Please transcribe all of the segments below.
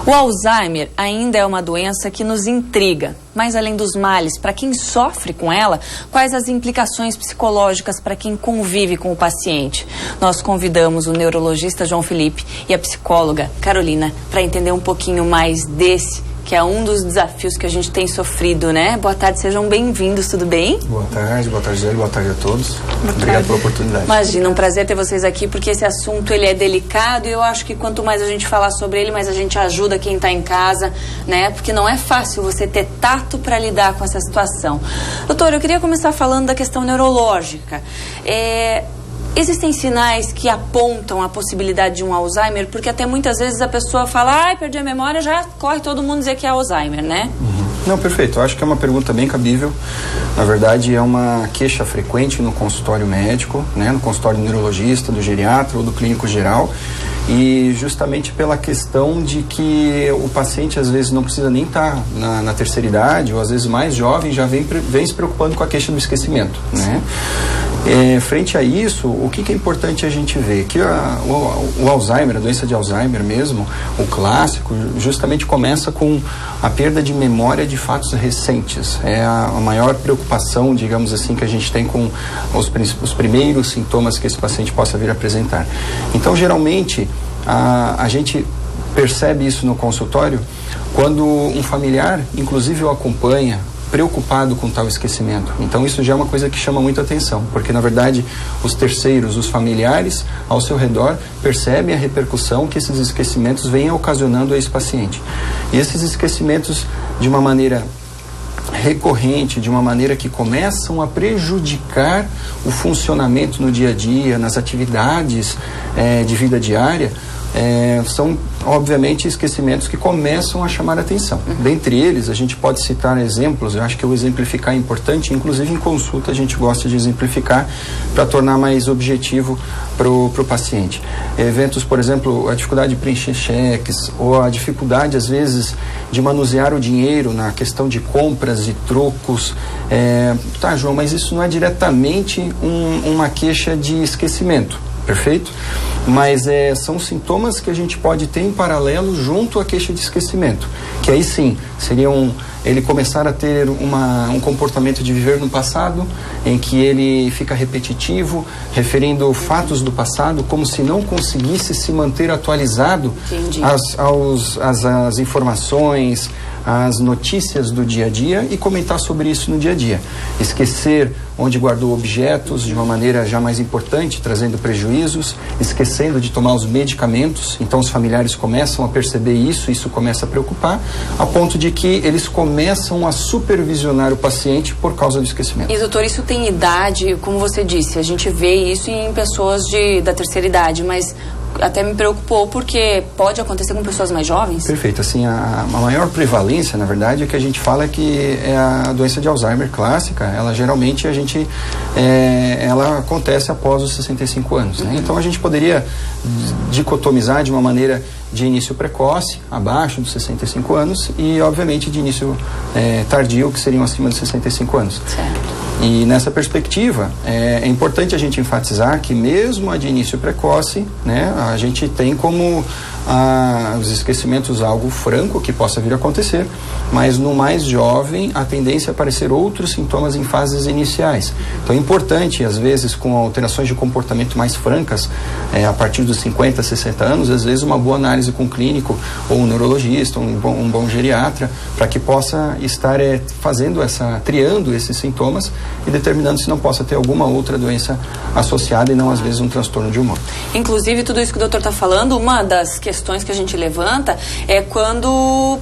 O Alzheimer ainda é uma doença que nos intriga, mas além dos males, para quem sofre com ela, quais as implicações psicológicas para quem convive com o paciente? Nós convidamos o neurologista João Felipe e a psicóloga Carolina para entender um pouquinho mais desse, que é um dos desafios que a gente tem sofrido, né? Boa tarde, sejam bem-vindos, tudo bem? Boa tarde, Gisele, boa tarde a todos. Obrigado pela oportunidade. Imagina, um prazer ter vocês aqui, porque esse assunto ele é delicado e eu acho que quanto mais a gente falar sobre ele, mais a gente ajuda quem está em casa, né? Porque não é fácil você ter tato para lidar com essa situação. Doutor, eu queria começar falando da questão neurológica. Existem sinais que apontam a possibilidade de um Alzheimer, porque até muitas vezes a pessoa fala, ai, perdi a memória, já corre todo mundo dizer que é Alzheimer, né? Não, perfeito. Eu acho que é uma pergunta bem cabível. Na verdade, é uma queixa frequente no consultório médico, né? No consultório do neurologista, do geriatra ou do clínico geral. E justamente pela questão de que o paciente às vezes não precisa nem estar na terceira idade, ou às vezes mais jovem, já vem se preocupando com a queixa do esquecimento, né? Frente a isso, o que é importante a gente ver? Que o Alzheimer, a doença de Alzheimer mesmo, o clássico, justamente começa com a perda de memória de fatos recentes. É a maior preocupação, digamos assim, que a gente tem com os primeiros sintomas que esse paciente possa vir a apresentar. Então, geralmente, a gente percebe isso no consultório quando um familiar, inclusive, o acompanha, preocupado com tal esquecimento. Então isso já é uma coisa que chama muita atenção, porque na verdade os terceiros, os familiares ao seu redor percebem a repercussão que esses esquecimentos vêm ocasionando a esse paciente. E esses esquecimentos, de uma maneira recorrente, de uma maneira que começam a prejudicar o funcionamento no dia a dia, nas atividades de vida diária, são obviamente esquecimentos que começam a chamar a atenção. Dentre eles, a gente pode citar exemplos. Eu acho que o exemplificar é importante, inclusive em consulta a gente gosta de exemplificar para tornar mais objetivo para o paciente. Eventos, por exemplo, a dificuldade de preencher cheques, ou a dificuldade às vezes de manusear o dinheiro na questão de compras e trocos. Tá, João, mas isso não é diretamente uma queixa de esquecimento. Perfeito? Mas são sintomas que a gente pode ter em paralelo junto à queixa de esquecimento, que aí sim seriam ele começar a ter um comportamento de viver no passado, em que ele fica repetitivo, referindo fatos do passado, como se não conseguisse se manter atualizado às informações, as notícias do dia a dia e comentar sobre isso no dia a dia. Esquecer onde guardou objetos de uma maneira já mais importante, trazendo prejuízos, esquecendo de tomar os medicamentos. Então os familiares começam a perceber isso começa a preocupar, a ponto de que eles começam a supervisionar o paciente por causa do esquecimento. E doutor, isso tem idade, como você disse, a gente vê isso em pessoas da terceira idade, mas até me preocupou porque pode acontecer com pessoas mais jovens? Perfeito, assim, a maior prevalência, na verdade, é que a gente fala que é a doença de Alzheimer clássica. Ela geralmente ela acontece após os 65 anos, né? Então a gente poderia dicotomizar de uma maneira de início precoce, abaixo dos 65 anos, e obviamente de início tardio, que seriam acima dos 65 anos. Certo. E nessa perspectiva, é importante a gente enfatizar que mesmo a de início precoce, né, a gente tem como os esquecimentos algo franco que possa vir a acontecer, mas no mais jovem a tendência é aparecer outros sintomas em fases iniciais. Então é importante, às vezes, com alterações de comportamento mais francas, a partir dos 50, 60 anos, às vezes uma boa análise com um clínico ou um neurologista, um bom geriatra, para que possa estar triando esses sintomas e determinando se não possa ter alguma outra doença associada e não, às vezes, um transtorno de humor. Inclusive, tudo isso que o doutor está falando, uma das questões que a gente levanta é quando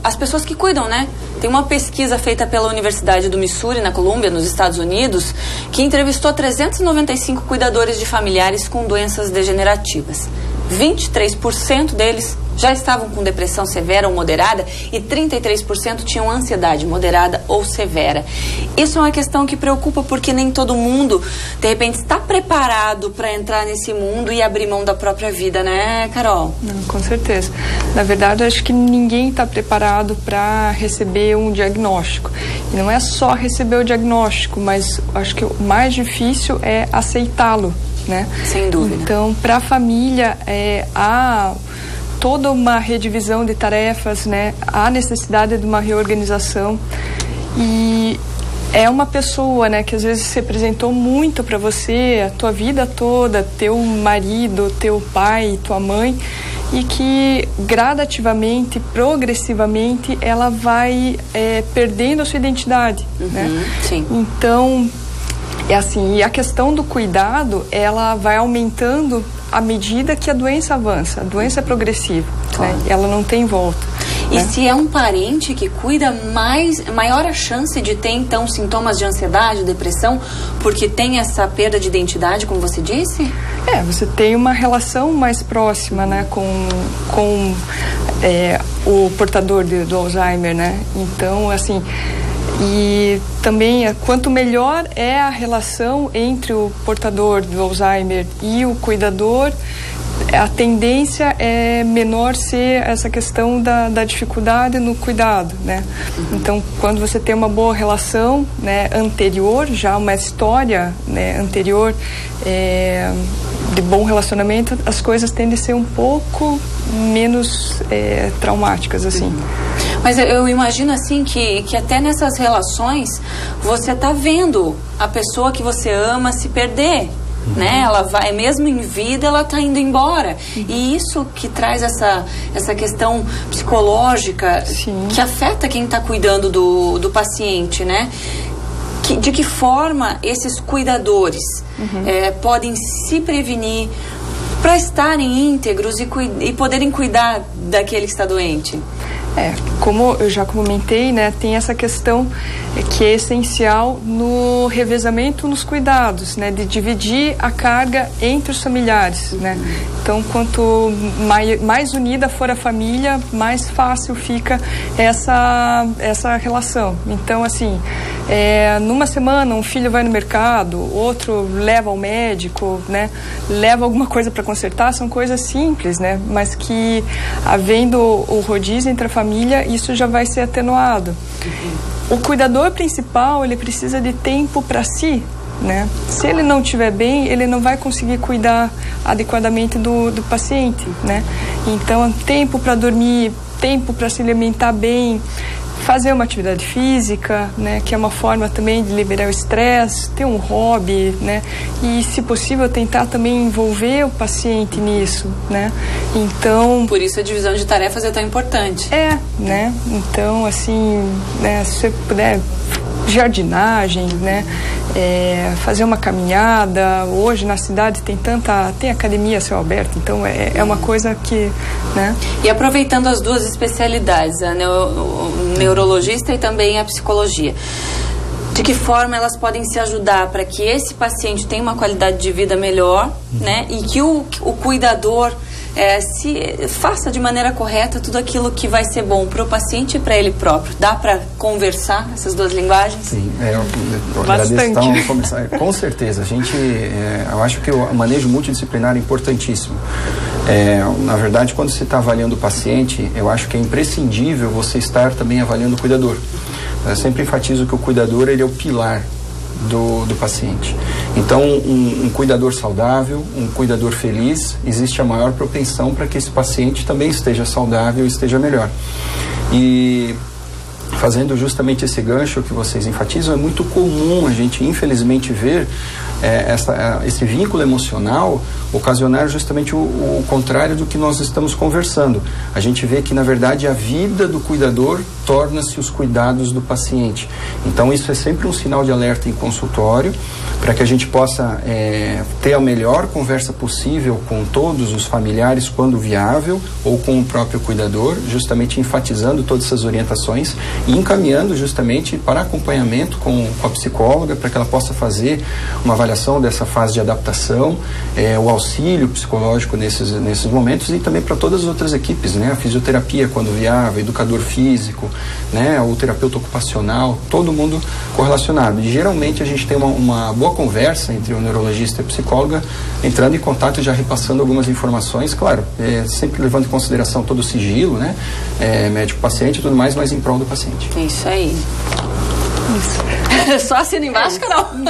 as pessoas que cuidam, né? Tem uma pesquisa feita pela Universidade do Missouri, na Colômbia, nos Estados Unidos, que entrevistou 395 cuidadores de familiares com doenças degenerativas. 23% deles já estavam com depressão severa ou moderada e 33% tinham ansiedade moderada ou severa. Isso é uma questão que preocupa porque nem todo mundo, de repente, está preparado para entrar nesse mundo e abrir mão da própria vida, né, Carol? Não, com certeza. Na verdade, acho que ninguém está preparado para receber um diagnóstico. E não é só receber o diagnóstico, mas acho que o mais difícil é aceitá-lo, né? Sem dúvida. Então, para a família, toda uma redivisão de tarefas, né? Há necessidade de uma reorganização e é uma pessoa, né, que às vezes se apresentou muito para você a tua vida toda, teu marido, teu pai, tua mãe, e que gradativamente, progressivamente, ela vai perdendo a sua identidade, né? Sim. Então, é assim, e a questão do cuidado, ela vai aumentando à medida que a doença avança. A doença é progressiva, claro, né? Ela não tem volta. E se é um parente que cuida, maior a chance de ter, então, sintomas de ansiedade, depressão, porque tem essa perda de identidade, como você disse? Você tem uma relação mais próxima, né, com o portador do Alzheimer, né? Então, assim, e também, quanto melhor é a relação entre o portador do Alzheimer e o cuidador, a tendência é menor ser essa questão da dificuldade no cuidado, né? Então, quando você tem uma boa relação, né, anterior, já uma história, né, anterior de bom relacionamento, as coisas tendem a ser um pouco menos traumáticas, assim. Mas eu imagino, assim, que até nessas relações você tá vendo a pessoa que você ama se perder. Né? Ela vai, mesmo em vida, ela está indo embora. E isso que traz essa questão psicológica, sim, que afeta quem está cuidando do paciente, né? De que forma esses cuidadores podem se prevenir para estarem íntegros e poderem cuidar daquele que está doente? Como eu já comentei, né, tem essa questão que é essencial no revezamento nos cuidados, né, de dividir a carga entre os familiares, né? Então, quanto mais unida for a família, mais fácil fica essa relação. Então, assim, numa semana um filho vai no mercado, outro leva ao médico, né, leva alguma coisa para consertar, são coisas simples, né, mas que, havendo o rodízio entre a família, isso já vai ser atenuado. O cuidador principal, ele precisa de tempo para si, né? Se ele não estiver bem, ele não vai conseguir cuidar adequadamente do paciente, né? Então, tempo para dormir, tempo para se alimentar bem, fazer uma atividade física, né, que é uma forma também de liberar o estresse, ter um hobby, né, e, se possível, tentar também envolver o paciente nisso, né. Então, por isso a divisão de tarefas é tão importante. Né. Então, assim, né, se você puder, jardinagem, né, fazer uma caminhada. Hoje na cidade tem academia a céu aberto, então é uma coisa que, né. E aproveitando as duas especialidades, o neurologista e também a psicologia, de que forma elas podem se ajudar para que esse paciente tenha uma qualidade de vida melhor, né, e que o cuidador se faça de maneira correta tudo aquilo que vai ser bom para o paciente e para ele próprio. Dá para conversar essas duas linguagens? Sim, eu agradeço. Então, começar. Com certeza, eu acho que o manejo multidisciplinar é importantíssimo. Na verdade, quando você está avaliando o paciente, eu acho que é imprescindível você estar também avaliando o cuidador. Eu sempre enfatizo que o cuidador, ele é o pilar do paciente. Então, um cuidador saudável, um cuidador feliz, existe a maior propensão para que esse paciente também esteja saudável e esteja melhor. E fazendo justamente esse gancho que vocês enfatizam, é muito comum a gente, infelizmente, ver esse vínculo emocional ocasionar justamente o contrário do que nós estamos conversando. A gente vê que, na verdade, a vida do cuidador torna-se os cuidados do paciente. Então, isso é sempre um sinal de alerta em consultório, para que a gente possa ter a melhor conversa possível com todos os familiares, quando viável, ou com o próprio cuidador, justamente enfatizando todas essas orientações e encaminhando justamente para acompanhamento com a psicóloga, para que ela possa fazer uma avaliação dessa fase de adaptação, o auxílio psicológico nesses momentos, e também para todas as outras equipes, né? A fisioterapia, quando viável, educador físico, né? O terapeuta ocupacional, todo mundo correlacionado. E geralmente a gente tem uma boa conversa entre o neurologista e a psicóloga, entrando em contato e já repassando algumas informações, claro, sempre levando em consideração todo o sigilo, né? Médico-paciente e tudo mais, mas em prol do paciente. Isso aí. Isso. Só assina embaixo, não.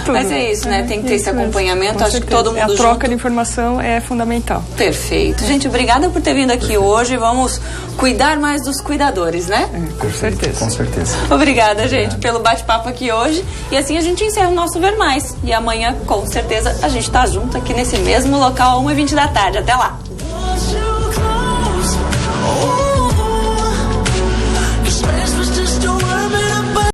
tudo. Mas é isso, né? Tem que ter esse acompanhamento. Acho que todo mundo A troca junto. de informação é fundamental. Perfeito. Gente, obrigada por ter vindo aqui hoje. Vamos cuidar mais dos cuidadores, né? Com certeza. Com certeza. Obrigada, gente, pelo bate-papo aqui hoje. E assim a gente encerra o nosso Ver Mais. E amanhã, com certeza, a gente tá junto aqui nesse mesmo local, 1h20 da tarde. Até lá! Oh